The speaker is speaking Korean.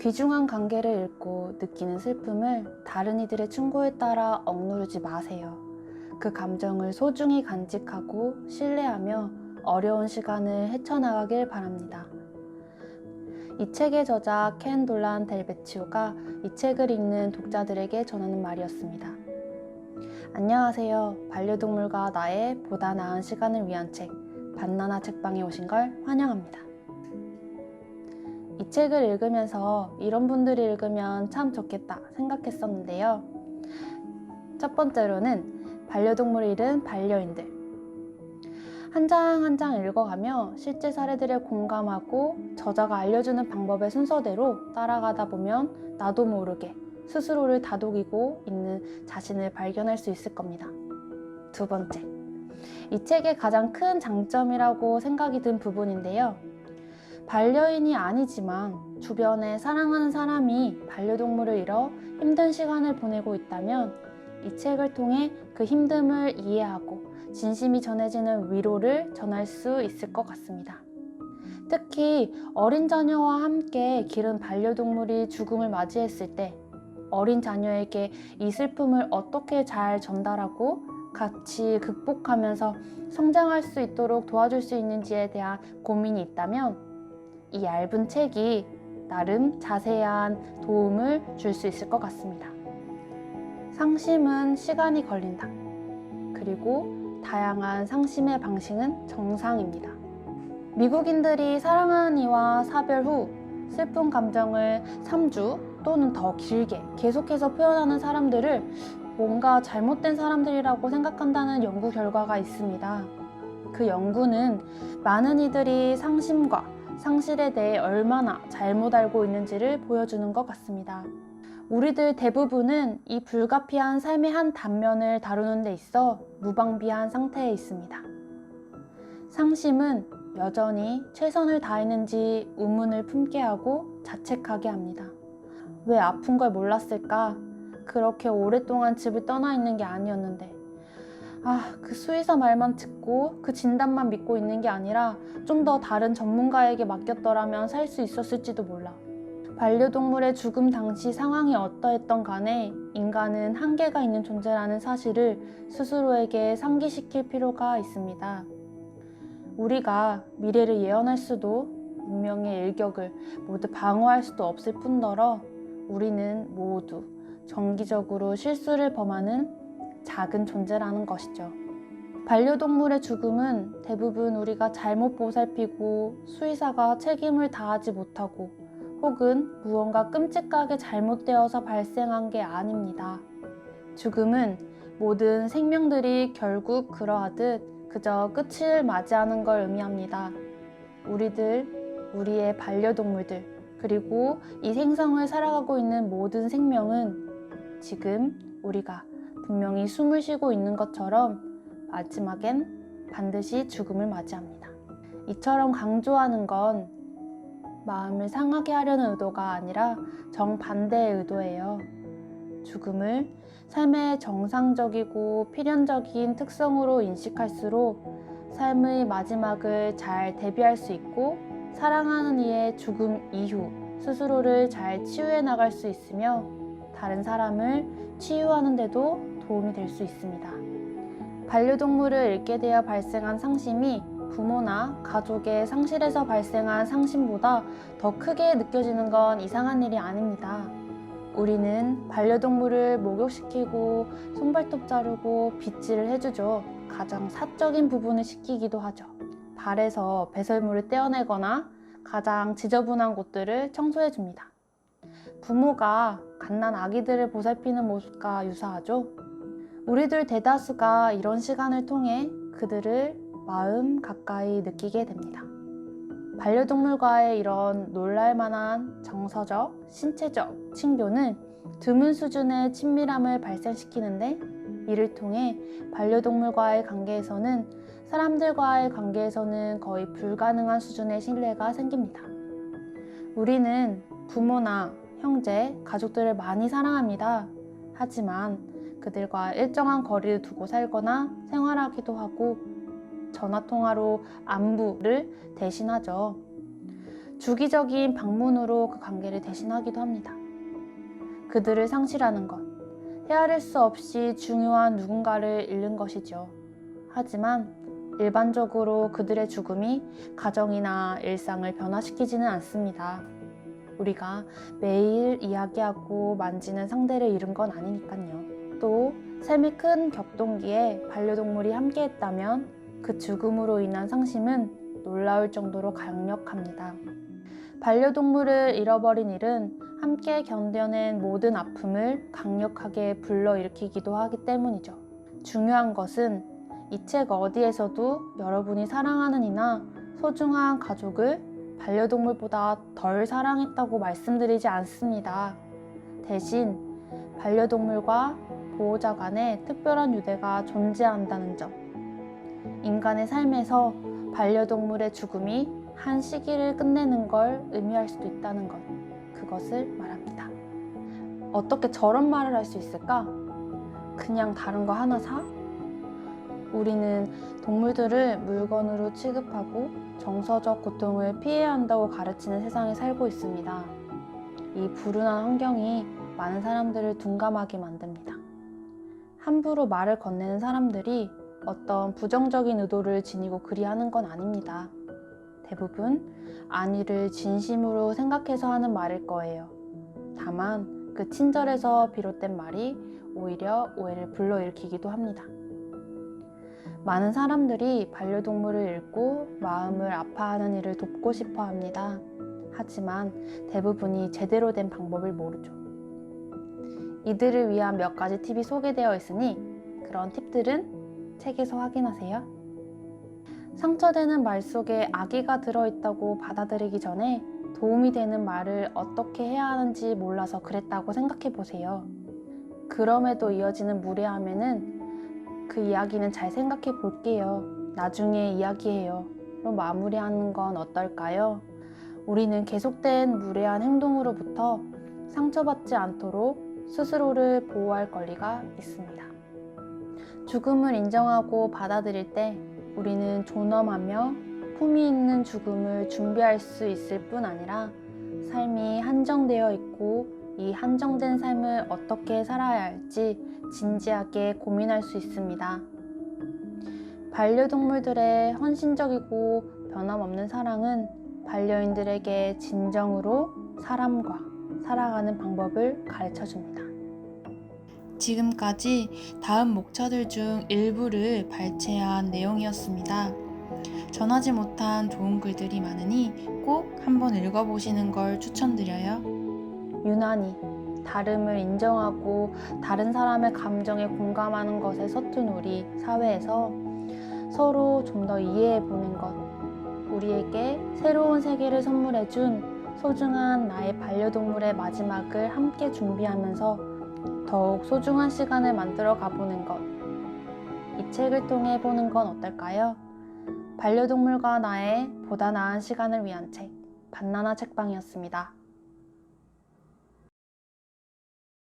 귀중한 관계를 잃고 느끼는 슬픔을 다른 이들의 충고에 따라 억누르지 마세요. 그 감정을 소중히 간직하고 신뢰하며 어려운 시간을 헤쳐나가길 바랍니다. 이 책의 저자 켄 돌란 델베치오가 이 책을 읽는 독자들에게 전하는 말이었습니다. 안녕하세요. 반려동물과 나의 보다 나은 시간을 위한 책, 반나나 책방에 오신 걸 환영합니다. 이 책을 읽으면서 이런 분들이 읽으면 참 좋겠다 생각했었는데요. 첫 번째로는 반려동물을 잃은 반려인들. 한 장 한 장 읽어가며 실제 사례들에 공감하고 저자가 알려주는 방법의 순서대로 따라가다 보면 나도 모르게 스스로를 다독이고 있는 자신을 발견할 수 있을 겁니다. 두 번째, 이 책의 가장 큰 장점이라고 생각이 든 부분인데요. 반려인이 아니지만 주변에 사랑하는 사람이 반려동물을 잃어 힘든 시간을 보내고 있다면 이 책을 통해 그 힘듦을 이해하고 진심이 전해지는 위로를 전할 수 있을 것 같습니다. 특히 어린 자녀와 함께 기른 반려동물이 죽음을 맞이했을 때 어린 자녀에게 이 슬픔을 어떻게 잘 전달하고 같이 극복하면서 성장할 수 있도록 도와줄 수 있는지에 대한 고민이 있다면 이 얇은 책이 나름 자세한 도움을 줄 수 있을 것 같습니다. 상심은 시간이 걸린다. 그리고 다양한 상심의 방식은 정상입니다. 미국인들이 사랑하는 이와 사별 후 슬픈 감정을 3주 또는 더 길게 계속해서 표현하는 사람들을 뭔가 잘못된 사람들이라고 생각한다는 연구 결과가 있습니다. 그 연구는 많은 이들이 상심과 상실에 대해 얼마나 잘못 알고 있는지를 보여주는 것 같습니다. 우리들 대부분은 이 불가피한 삶의 한 단면을 다루는 데 있어 무방비한 상태에 있습니다. 상심은 여전히 최선을 다했는지 의문을 품게 하고 자책하게 합니다. 왜 아픈 걸 몰랐을까? 그렇게 오랫동안 집을 떠나 있는 게 아니었는데. 그 수의사 말만 듣고 그 진단만 믿고 있는 게 아니라 좀 더 다른 전문가에게 맡겼더라면 살 수 있었을지도 몰라. 반려동물의 죽음 당시 상황이 어떠했던 간에 인간은 한계가 있는 존재라는 사실을 스스로에게 상기시킬 필요가 있습니다. 우리가 미래를 예언할 수도 운명의 일격을 모두 방어할 수도 없을 뿐더러 우리는 모두 정기적으로 실수를 범하는 작은 존재라는 것이죠. 반려동물의 죽음은 대부분 우리가 잘못 보살피고 수의사가 책임을 다하지 못하고 혹은 무언가 끔찍하게 잘못되어서 발생한 게 아닙니다. 죽음은 모든 생명들이 결국 그러하듯 그저 끝을 맞이하는 걸 의미합니다. 우리의 반려동물들, 그리고 이 생성을 살아가고 있는 모든 생명은 지금 우리가 분명히 숨을 쉬고 있는 것처럼 마지막엔 반드시 죽음을 맞이합니다. 이처럼 강조하는 건 마음을 상하게 하려는 의도가 아니라 정반대의 의도예요. 죽음을 삶의 정상적이고 필연적인 특성으로 인식할수록 삶의 마지막을 잘 대비할 수 있고 사랑하는 이의 죽음 이후 스스로를 잘 치유해 나갈 수 있으며 다른 사람을 치유하는 데도 도움이 될 수 있습니다. 반려동물을 잃게 되어 발생한 상심이 부모나 가족의 상실에서 발생한 상심보다 더 크게 느껴지는 건 이상한 일이 아닙니다. 우리는 반려동물을 목욕시키고 손발톱 자르고 빗질을 해주죠. 가장 사적인 부분을 시키기도 하죠. 발에서 배설물을 떼어내거나 가장 지저분한 곳들을 청소해줍니다. 부모가 갓난 아기들을 보살피는 모습과 유사하죠. 우리들 대다수가 이런 시간을 통해 그들을 마음 가까이 느끼게 됩니다. 반려동물과의 이런 놀랄만한 정서적, 신체적 칭교는 드문 수준의 친밀함을 발생시키는데 이를 통해 반려동물과의 관계에서는 사람들과의 관계에서는 거의 불가능한 수준의 신뢰가 생깁니다. 우리는 부모나 형제, 가족들을 많이 사랑합니다. 하지만 그들과 일정한 거리를 두고 살거나 생활하기도 하고 전화통화로 안부를 대신하죠. 주기적인 방문으로 그 관계를 대신하기도 합니다. 그들을 상실하는 것, 헤아릴 수 없이 중요한 누군가를 잃는 것이죠. 하지만 일반적으로 그들의 죽음이 가정이나 일상을 변화시키지는 않습니다. 우리가 매일 이야기하고 만지는 상대를 잃은 건 아니니까요. 또 삶의 큰 격동기에 반려동물이 함께했다면 그 죽음으로 인한 상심은 놀라울 정도로 강력합니다. 반려동물을 잃어버린 일은 함께 견뎌낸 모든 아픔을 강력하게 불러일으키기도 하기 때문이죠. 중요한 것은 이 책 어디에서도 여러분이 사랑하는 이나 소중한 가족을 반려동물보다 덜 사랑했다고 말씀드리지 않습니다. 대신 반려동물과 보호자 간에 특별한 유대가 존재한다는 점, 인간의 삶에서 반려동물의 죽음이 한 시기를 끝내는 걸 의미할 수도 있다는 것, 그것을 말합니다. 어떻게 저런 말을 할 수 있을까? 그냥 다른 거 하나 사? 우리는 동물들을 물건으로 취급하고 정서적 고통을 피해야 한다고 가르치는 세상에 살고 있습니다. 이 불운한 환경이 많은 사람들을 둔감하게 만듭니다. 함부로 말을 건네는 사람들이 어떤 부정적인 의도를 지니고 그리하는 건 아닙니다. 대부분 안위를 진심으로 생각해서 하는 말일 거예요. 다만 그 친절에서 비롯된 말이 오히려 오해를 불러일으키기도 합니다. 많은 사람들이 반려동물을 잃고 마음을 아파하는 일을 돕고 싶어 합니다. 하지만 대부분이 제대로 된 방법을 모르죠. 이들을 위한 몇 가지 팁이 소개되어 있으니 그런 팁들은 책에서 확인하세요. 상처되는 말 속에 악의가 들어있다고 받아들이기 전에 도움이 되는 말을 어떻게 해야 하는지 몰라서 그랬다고 생각해 보세요. 그럼에도 이어지는 무례함에는 그 이야기는 잘 생각해 볼게요. 나중에 이야기해요. 로 마무리하는 건 어떨까요? 우리는 계속된 무례한 행동으로부터 상처받지 않도록 스스로를 보호할 권리가 있습니다. 죽음을 인정하고 받아들일 때 우리는 존엄하며 품위 있는 죽음을 준비할 수 있을 뿐 아니라 삶이 한정되어 있고 이 한정된 삶을 어떻게 살아야 할지 진지하게 고민할 수 있습니다. 반려동물들의 헌신적이고 변함없는 사랑은 반려인들에게 진정으로 사람과 살아가는 방법을 가르쳐줍니다. 지금까지 다음 목차들 중 일부를 발췌한 내용이었습니다. 전하지 못한 좋은 글들이 많으니 꼭 한번 읽어보시는 걸 추천드려요. 유난히 다름을 인정하고 다른 사람의 감정에 공감하는 것에 서툰 우리 사회에서 서로 좀 더 이해해보는 것, 우리에게 새로운 세계를 선물해준 소중한 나의 반려동물의 마지막을 함께 준비하면서 더욱 소중한 시간을 만들어 가보는 것, 이 책을 통해 보는 건 어떨까요? 반려동물과 나의 보다 나은 시간을 위한 책, 반나나 책방이었습니다.